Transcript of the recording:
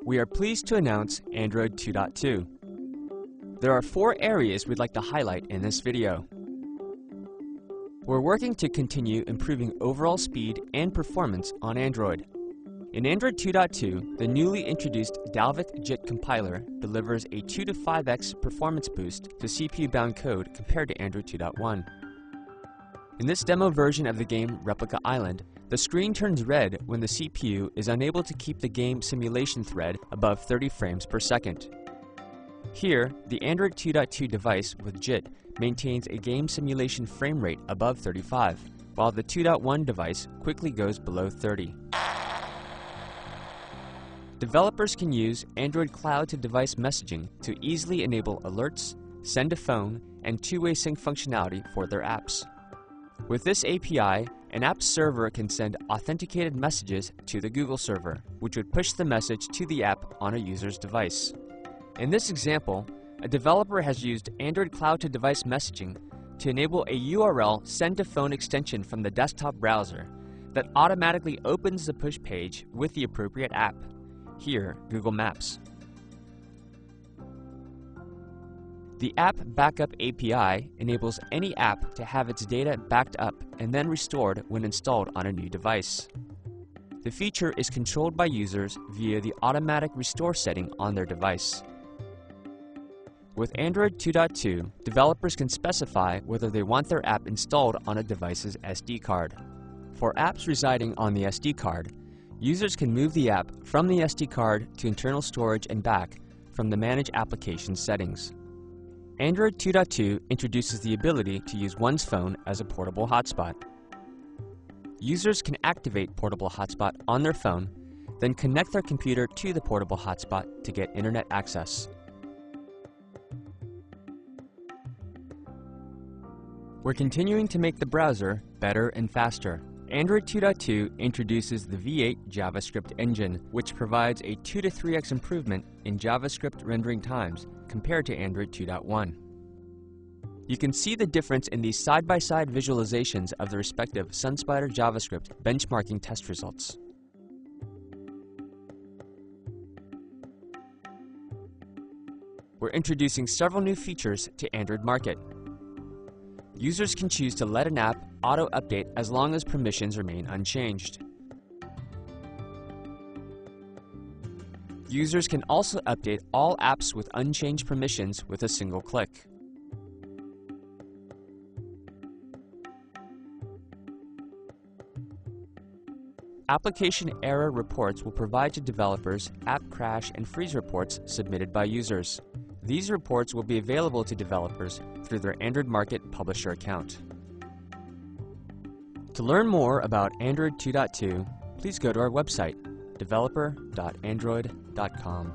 we are pleased to announce Android 2.2. There are 4 areas we'd like to highlight in this video. We're working to continue improving overall speed and performance on Android. In Android 2.2, the newly introduced Dalvik JIT compiler delivers a 2 to 5x performance boost to CPU-bound code compared to Android 2.1. In this demo version of the game Replica Island, the screen turns red when the CPU is unable to keep the game simulation thread above 30 frames per second. Here, the Android 2.2 device with JIT maintains a game simulation frame rate above 35, while the 2.1 device quickly goes below 30. Developers can use Android cloud-to-device messaging to easily enable alerts, send a phone, and two-way sync functionality for their apps. With this API, an app server can send authenticated messages to the Google server, which would push the message to the app on a user's device. In this example, a developer has used Android cloud-to-device messaging to enable a URL send-to-phone extension from the desktop browser that automatically opens the push page with the appropriate app. Here, Google Maps. The App Backup API enables any app to have its data backed up and then restored when installed on a new device. The feature is controlled by users via the automatic restore setting on their device. With Android 2.2, developers can specify whether they want their app installed on a device's SD card. For apps residing on the SD card, users can move the app from the SD card to internal storage and back from the Manage Applications settings. Android 2.2 introduces the ability to use one's phone as a portable hotspot. Users can activate portable hotspot on their phone, then connect their computer to the portable hotspot to get internet access. We're continuing to make the browser better and faster. Android 2.2 introduces the V8 JavaScript engine, which provides a 2 to 3x improvement in JavaScript rendering times compared to Android 2.1. You can see the difference in these side-by-side visualizations of the respective SunSpider JavaScript benchmarking test results. We're introducing several new features to Android Market. Users can choose to let an app auto-update as long as permissions remain unchanged. Users can also update all apps with unchanged permissions with a single click. Application error reports will provide to developers app crash and freeze reports submitted by users. These reports will be available to developers through their Android Market publisher account. To learn more about Android 2.2, please go to our website, developer.android.com.